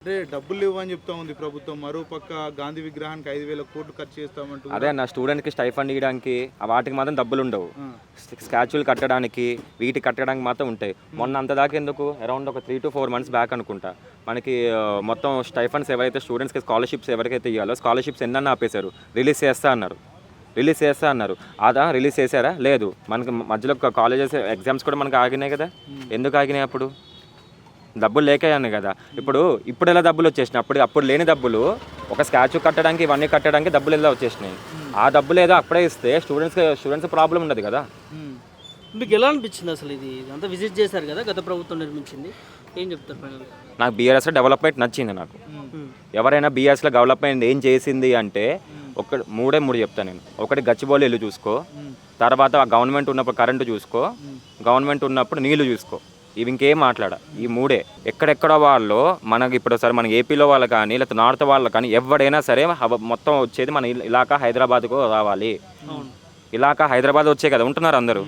అంటే డబ్బులు ఇవ్వని చెప్తా ఉంది ప్రభుత్వం. మరోపక్క గాంధీ విగ్రహానికి 5,000 కోట్లు ఖర్చు చేస్తామంటూ అదే అన్న స్టూడెంట్కి స్టైఫండ్ ఇవ్వడానికి వాటికి మాత్రం డబ్బులు ఉండవు. స్టాచ్యూలు కట్టడానికి వీటికి కట్టడానికి మాత్రం ఉంటాయి. మొన్న అంత దాకా ఎందుకు అరౌండ్ ఒక 3 to 4 months బ్యాక్ అనుకుంటా మనకి మొత్తం స్టైఫండ్స్ ఎవరైతే స్టూడెంట్స్కి స్కాలర్షిప్స్ ఎవరికైతే ఇవ్వాలో స్కాలర్షిప్స్ ఎన్నన్నా ఆపేశారు. రిలీజ్ చేస్తా అన్నారు. అదా రిలీజ్ చేశారా? లేదు. మనకి మధ్యలో కాలేజెస్ ఎగ్జామ్స్ కూడా మనకు ఆగినాయి కదా. ఎందుకు ఆగినాయి? అప్పుడు డబ్బులు లేకయాను కదా. ఇప్పుడు ఎలా డబ్బులు వచ్చేసినాయి? అప్పుడు లేని డబ్బులు ఒక స్టాచ్యూ కట్టడానికి ఇవన్నీ కట్టడానికి డబ్బులు ఎలా వచ్చేసినాయి? ఆ డబ్బులు ఏదో అప్పుడే ఇస్తే స్టూడెంట్స్ ప్రాబ్లం ఉండదు కదా. మీకు ఎలా అనిపించింది అసలు? ఇది అంతా విజిట్ చేశారు కదా, గత ప్రభుత్వం నిర్మించింది, ఏం చెప్తారు ఫైనల్? నాకు బీఆర్ఎస్లో డెవలప్మెంట్ నచ్చింది. నాకు ఎవరైనా బీఆర్ఎస్లో డెవలప్మెంట్ ఏం చేసింది అంటే మూడు చెప్తాను నేను. ఒకటి గచ్చిబౌలి ఇల్లు చూసుకో, తర్వాత గవర్నమెంట్ ఉన్నప్పుడు కరెంటు చూసుకో, గవర్నమెంట్ ఉన్నప్పుడు నీళ్లు చూసుకో. ఇవి ఇంకేం మాట్లాడ. ఈ మూడే. ఎక్కడెక్కడ వాళ్ళు మనకి ఇప్పుడు సరే మన ఏపీలో వాళ్ళు కానీ లేకపోతే నార్త్ వాళ్ళు కానీ ఎవడైనా సరే మొత్తం వచ్చేది మన ఇలాకా హైదరాబాద్కు రావాలి. ఇలాకా హైదరాబాద్ వచ్చే కదా ఉంటున్నారు అందరూ.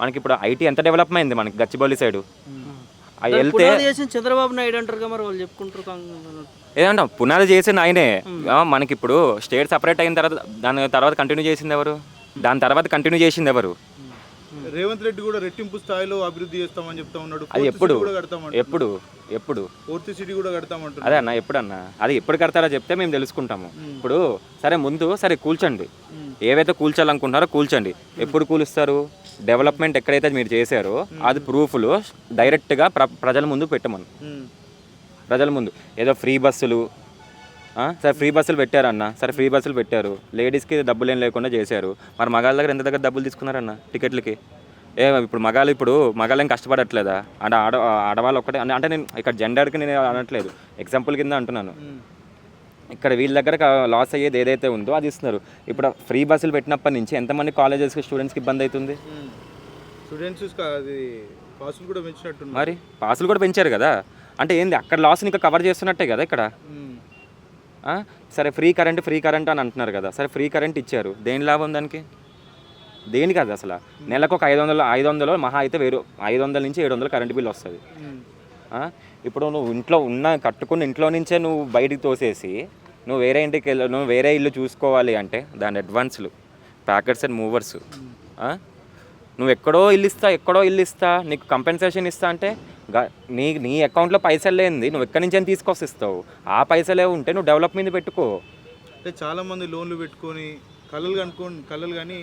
మనకి ఇప్పుడు ఐటీ ఎంత డెవలప్ అయింది మనకి గచ్చిబౌలి సైడు. వెళ్తే చంద్రబాబు నాయుడు అంటారు మరి వాళ్ళు చెప్పుకుంటారు. ఏదంటాం పునాది చేసింది ఆయనే. మనకి ఇప్పుడు స్టేట్ సపరేట్ అయిన తర్వాత దాని తర్వాత కంటిన్యూ చేసింది ఎవరు? రేవంత్ రెడ్డి కూడా రెట్టింపు స్థాయిలో అభివృద్ధి చేస్తామని చెప్తా ఉన్నాడు. అది ఎప్పుడు ఫోర్త్ సిటీ కూడా కడతామంటారు. అదే అన్న ఎప్పుడన్నా అది ఎప్పుడు కడతారో చెప్తే మేము తెలుసుకుంటాము. ఇప్పుడు సరే కూల్చండి. ఏవైతే కూల్చాలనుకుంటున్నారో కూల్చండి. ఎప్పుడు కూలుస్తారు? డెవలప్మెంట్ ఎక్కడైతే మీరు చేశారో అది ప్రూఫ్లు డైరెక్ట్గా ప్రజల ముందు పెట్టమను. ప్రజల ముందు ఏదో ఫ్రీ బస్సులు సరే ఫ్రీ బస్సులు పెట్టారన్న. సరే ఫ్రీ బస్సులు పెట్టారు, లేడీస్కి డబ్బులు ఏం లేకుండా చేశారు. మరి మగాళ్ళ దగ్గర ఎంత దగ్గర డబ్బులు తీసుకున్నారన్న టికెట్లకి? ఇప్పుడు మగాళ్ళు ఏం కష్టపడట్లేదా? అంటే ఆడవాళ్ళు ఒక్కటే అంటే నేను ఇక్కడ జెండర్కి నేను అనట్లేదు, ఎగ్జాంపుల్ కింద అంటున్నాను. ఇక్కడ వీళ్ళ దగ్గర లాస్ అయ్యేది ఏదైతే ఉందో అది ఇస్తున్నారు. ఇప్పుడు ఫ్రీ బస్సులు పెట్టినప్పటి నుంచి ఎంతమంది కాలేజెస్కి స్టూడెంట్స్కి ఇబ్బంది అవుతుంది? మరి పాసులు కూడా పెంచారు కదా. అంటే ఏంది అక్కడ లాస్ని ఇంకా కవర్ చేస్తున్నట్టే కదా ఇక్కడ. సరే ఫ్రీ కరెంట్ అని అంటున్నారు కదా. సరే ఫ్రీ కరెంట్ ఇచ్చారు, దేని లాభం దానికి? దేనికి? అది అసలు నెలకు ఒక 500 మహా అయితే 500 నుంచి 700 కరెంట్ బిల్ వస్తుంది. ఇప్పుడు నువ్వు ఇంట్లో కట్టుకున్న ఇంట్లో నుంచే నువ్వు బయటికి తోసేసి నువ్వు వేరే ఇంటికి నువ్వు వేరే ఇల్లు చూసుకోవాలి అంటే దాని అడ్వాన్స్లు, ప్యాకెట్స్ అండ్ మూవర్స్. నువ్వు ఎక్కడో ఇల్లు ఇస్తా నీకు కంపెన్సేషన్ ఇస్తా అంటే నీ అకౌంట్లో పైసలు లేనిది నువ్వు ఎక్కడి నుంచి తీసుకొస్తావు? ఆ పైసలే ఉంటే నువ్వు డెవలప్ మీద పెట్టుకో. అంటే చాలామంది లోన్లు పెట్టుకొని కళ్ళలు కానీ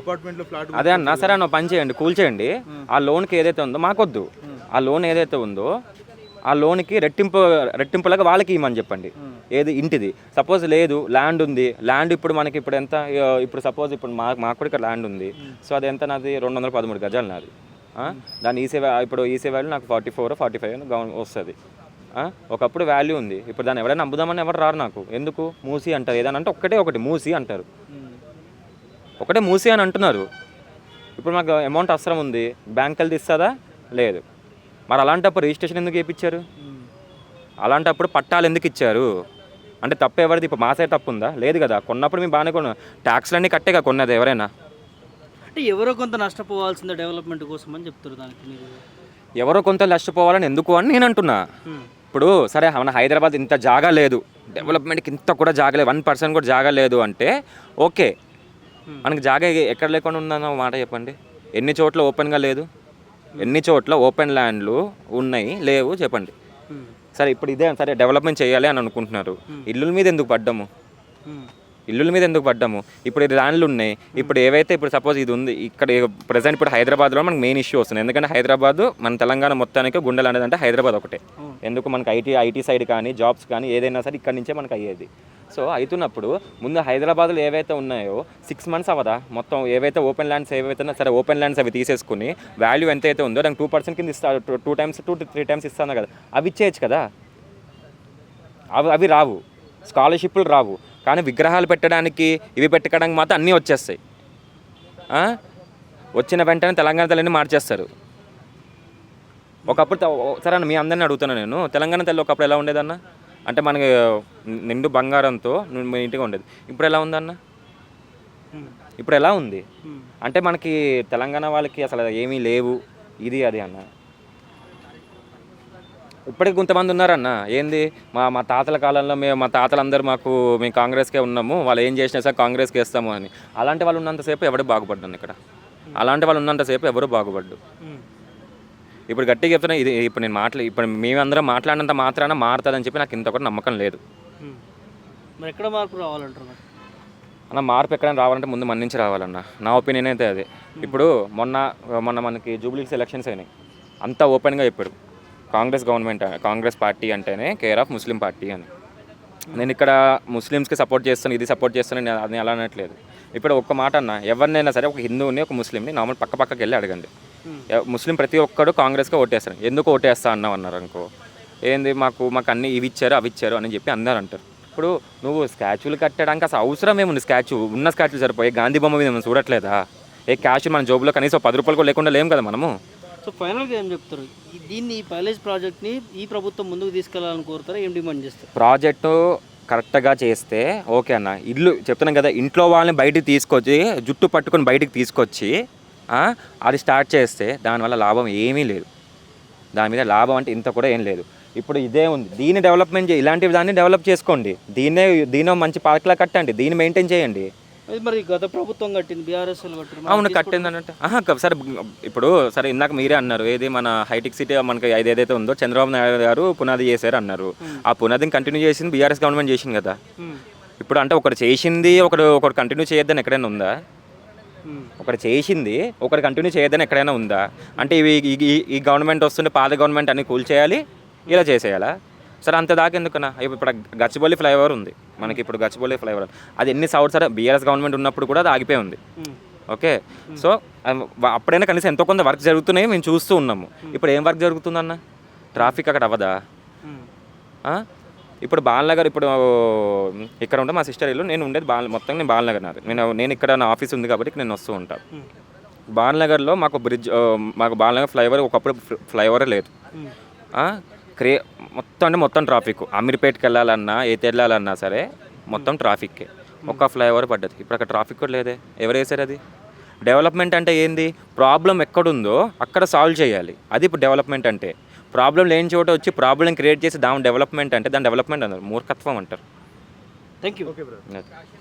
అపార్ట్మెంట్లో ఫ్లాట్. అదే అన్న సరే అన్న పని చేయండి, కూల్చేయండి. ఆ లోన్కి ఏదైతే ఉందో మాకొద్దు. ఆ లోన్ ఏదైతే ఉందో ఆ లోన్కి రెట్టింపులాగా వాళ్ళకి ఇవ్వమని చెప్పండి. ఏది ఇంటిది సపోజ్ లేదు, ల్యాండ్ ఉంది. ల్యాండ్ ఇప్పుడు మనకి ఇప్పుడు ఎంత? ఇప్పుడు సపోజ్ ఇప్పుడు మాకు కూడా ఇక్కడ ల్యాండ్ ఉంది. సో అది ఎంత? నాది 213 గజాలు నాది. దాని ఈసీ వాల్యూ నాకు 44 45 వస్తుంది. ఒకప్పుడు వాల్యూ ఉంది. ఇప్పుడు దాన్ని ఎవరైనా అమ్ముదామని ఎవరు రారు నాకు. ఎందుకు? మూసి అంటారు. ఏదైనా అంటే ఒకటి మూసి అంటారు. ఒకటే మూసి అని అంటున్నారు. ఇప్పుడు మాకు అమౌంట్ అవసరం ఉంది, బ్యాంక్ వెళ్ళి ఇస్తుందా? లేదు. మరి అలాంటప్పుడు రిజిస్ట్రేషన్ ఎందుకు చేయించారు? అలాంటప్పుడు పట్టాలు ఎందుకు ఇచ్చారు? అంటే తప్పు ఎవరిది? ఇప్పుడు మా సైడ్ తప్పు ఉందా? లేదు కదా. కొన్నప్పుడు మేము బాగానే కొన్నాం. ట్యాక్స్లన్నీ కట్టేగా కొన్నది ఎవరైనా. అంటే ఎవరో కొంత నష్టపోవాల్సిందే డెవలప్మెంట్ కోసం అని చెప్తారు. దానికి మీరు ఎవరో కొంత నష్టపోవాలని ఎందుకు అని నేను అంటున్నా. ఇప్పుడు సరే మన హైదరాబాద్ ఇంత జాగా లేదు, డెవలప్మెంట్కి ఇంత కూడా జాగా లేదు, 1% కూడా జాగా లేదు అంటే ఓకే. మనకి జాగా ఎక్కడ లేకుండా ఉందన్న మాట చెప్పండి. ఎన్ని చోట్ల ఓపెన్గా లేదు? ఎన్ని చోట్ల ఓపెన్ ల్యాండ్లు ఉన్నాయి లేవు చెప్పండి. సరే ఇప్పుడు ఇదే సరే డెవలప్మెంట్ చేయాలి అని అనుకుంటున్నారు. ఇల్లుల మీద ఎందుకు పడ్డాము? ఇప్పుడు ల్యాండ్లు ఉన్నాయి. ఇప్పుడు ఏవైతే ఇప్పుడు సపోజ్ ఇది ఉంది ఇక్కడ ప్రజెంట్ ఇప్పుడు హైదరాబాద్లో మనకు మెయిన్ ఇష్యూ వస్తుంది. ఎందుకంటే హైదరాబాద్ మన తెలంగాణ మొత్తానికి గుండెలు అనేది అంటే హైదరాబాద్ ఒకటే. ఎందుకు మనకు ఐటీ సైడ్ కానీ జాబ్స్ కానీ ఏదైనా సరే ఇక్కడ నుంచే మనకు అయ్యేది. సో అవుతున్నప్పుడు ముందు హైదరాబాద్లో ఏవైతే ఉన్నాయో 6 months అవదా మొత్తం ఏవైతే ఓపెన్ ల్యాండ్స్ ఏవైతే సరే ఓపెన్ ల్యాండ్స్ అవి తీసేసుకుని వాల్యూ ఎంతైతే ఉందో దానికి 2% కింద ఇస్తా 2 to 3 times ఇస్తాను కదా. అవి ఇచ్చేయచ్చు కదా. అవి రావు, స్కాలర్షిప్లు రావు. కానీ విగ్రహాలు పెట్టడానికి ఇవి పెట్టడానికి మాత్రం అన్నీ వచ్చేస్తాయి. వచ్చిన వెంటనే తెలంగాణ తల్లిని మార్చేస్తారు. ఒకప్పుడు సరే అన్న మీ అందరినీ అడుగుతున్నాను నేను, తెలంగాణ తల్లి ఒకప్పుడు ఎలా ఉండేదన్న? అంటే మనకి నిండు బంగారంతో ఇంటిగా ఉండేది. ఇప్పుడు ఎలా ఉందన్న? ఇప్పుడు ఎలా ఉంది అంటే మనకి తెలంగాణ వాళ్ళకి అసలు ఏమీ లేవు ఇది అది అన్న. ఇప్పటికి కొంతమంది ఉన్నారన్న ఏంది మా తాతల కాలంలో మా తాతలందరూ మేము కాంగ్రెస్కే ఉన్నాము, వాళ్ళు ఏం చేసినా సరే కాంగ్రెస్కి వేస్తాము అని. అలాంటి వాళ్ళు ఉన్నంతసేపు ఎవరు బాగుపడ్డాను ఇక్కడ, అలాంటి వాళ్ళు ఉన్నంతసేపు ఎవరు బాగుపడ్డు. ఇప్పుడు గట్టిగా చెప్తున్నా, ఇది ఇప్పుడు మేమందరం మాట్లాడినంత మాత్రాన మారుతుందని చెప్పి నాకు ఇంత కూడా నమ్మకం లేదు. మరి ఎక్కడ మార్పు రావాలంటారు? అన్న మార్పు ఎక్కడైనా రావాలంటే ముందు మన నుంచి రావాలన్న, నా ఒపీనియన్ అయితే అదే. ఇప్పుడు మొన్న మనకి జూబ్లీస్ ఎలక్షన్స్ అయినాయి, అంతా ఓపెన్గా చెప్పాడు కాంగ్రెస్ పార్టీ అంటేనే కేర్ ఆఫ్ ముస్లిం పార్టీ అని. నేను ఇక్కడ ముస్లిమ్స్కి సపోర్ట్ చేస్తాను, ఇది సపోర్ట్ చేస్తాను అది అలా అనట్లేదు. ఇప్పుడు ఒక్క మాట అన్న, ఎవరినైనా సరే ఒక హిందువుని ఒక ముస్లింని నార్మల్ పక్కకి వెళ్ళి అడగండి, ముస్లిం ప్రతి ఒక్కడు కాంగ్రెస్గా ఓటేస్తారు. ఎందుకు ఓటేస్తా అన్నారు అనుకో, ఏంది మాకు అన్ని ఇవి ఇచ్చారు అవి ఇచ్చారు అని చెప్పి అందరూ అంటారు. ఇప్పుడు నువ్వు స్టాచ్యూలు కట్టడానికి అసలు అవసరం ఏముంది? ఉన్న స్టాచ్యూలు సరిపోయి గాంధీ బొమ్మ మీద మనం చూడట్లేదా? ఏ క్యాష్ మన జోబులో కనీసం 10 రూపాయలు కూడా లేకుండా లేము కదా మనము. సో ఫైనల్గా ఏం చెప్తారు? దీన్ని ఈ ప్యాలేస్ ప్రాజెక్ట్ని ఈ ప్రభుత్వం ముందుకు తీసుకెళ్లాలని కోరుతారా, ఏం డిమాండ్ చేస్తారు? ప్రాజెక్టు కరెక్ట్గా చేస్తే ఓకే అన్న. ఇల్లు చెప్తున్నాం కదా, ఇంట్లో వాళ్ళని బయటికి తీసుకొచ్చి జుట్టు పట్టుకొని బయటికి తీసుకొచ్చి అది స్టార్ట్ చేస్తే దానివల్ల లాభం ఏమీ లేదు. దాని మీద లాభం అంటే ఇంత కూడా ఏం లేదు. ఇప్పుడు ఇదే ఉంది, దీన్ని డెవలప్మెంట్ ఇలాంటివి దాన్ని డెవలప్ చేసుకోండి, దీన్నే మంచి పార్క్లా కట్టండి, దీన్ని మెయింటైన్ చేయండి. అది మరి గత ప్రభుత్వం కట్టింది, బీఆర్ఎస్ కట్టింది. అవును కట్టింది అన్నట్టు సరే. ఇప్పుడు సరే ఇందాక మీరే అన్నారు, ఏది మన హైటెక్ సిటీ మనకి ఏదైతే ఉందో చంద్రబాబు నాయుడు గారు పునాది చేశారు అన్నారు. ఆ పునాదిని కంటిన్యూ చేసింది బీఆర్ఎస్ గవర్నమెంట్ చేసింది కదా. ఇప్పుడు అంటే ఒకటి చేసింది ఒకటి కంటిన్యూ చేయొద్దని ఎక్కడైనా ఉందా? ఒకటి చేసింది ఒకటి కంటిన్యూ చేయొద్దని ఎక్కడైనా ఉందా? అంటే ఈ గవర్నమెంట్ వస్తుంటే పాత గవర్నమెంట్ అన్ని కూల్చేయాలి, ఇలా చేసేయాలా? సరే అంత దాకా ఎందుకన్నా? ఇప్పుడు గచ్చిబౌలి ఫ్లైఓవర్ ఉంది మనకి, ఇప్పుడు గచ్చిబౌలి ఫ్లైఓవర్ అది ఎన్ని సంవత్సరాలు బీఆర్ఎస్ గవర్నమెంట్ ఉన్నప్పుడు కూడా అది ఆగిపోయి ఉంది. ఓకే, సో అప్పుడైనా కనీసం ఎంతో కొంత వర్క్ జరుగుతున్నాయి, మేము చూస్తూ ఉన్నాము. ఇప్పుడు ఏం వర్క్ జరుగుతుందన్న? ట్రాఫిక్ అక్కడ అవ్వదా? ఇప్పుడు బాలనగర్, ఇప్పుడు ఇక్కడ ఉంటే మా సిస్టర్ ఇల్లు, నేను ఉండేది మొత్తం నేను బాలనగర్ నాది. నేను ఇక్కడ నా ఆఫీస్ ఉంది కాబట్టి నేను వస్తూ ఉంటాను. బాలనగర్లో మాకు బాలనగర్ ఫ్లైఓవర్ ఒకప్పుడు ఫ్లైఓవర్ లేదు. మొత్తం ట్రాఫిక్, అమీర్పేట్కి వెళ్ళాలన్నా ఏది వెళ్ళాలన్నా సరే మొత్తం ట్రాఫిక్కే. ఒక్క ఫ్లైఓవర్ పడ్డది, ఇప్పుడు అక్కడ ట్రాఫిక్ కూడా లేదే. ఎవరు వేసారు అది? డెవలప్మెంట్ అంటే ఏంది? ప్రాబ్లం ఎక్కడుందో అక్కడ సాల్వ్ చేయాలి, అది ఇప్పుడు డెవలప్మెంట్ అంటే. ప్రాబ్లం లేని చోట వచ్చి ప్రాబ్లం క్రియేట్ చేసి దాని డెవలప్మెంట్ అంటే దాని డెవలప్మెంట్ అన్నారు, మూర్ఖత్వం అంటారు. Thank you.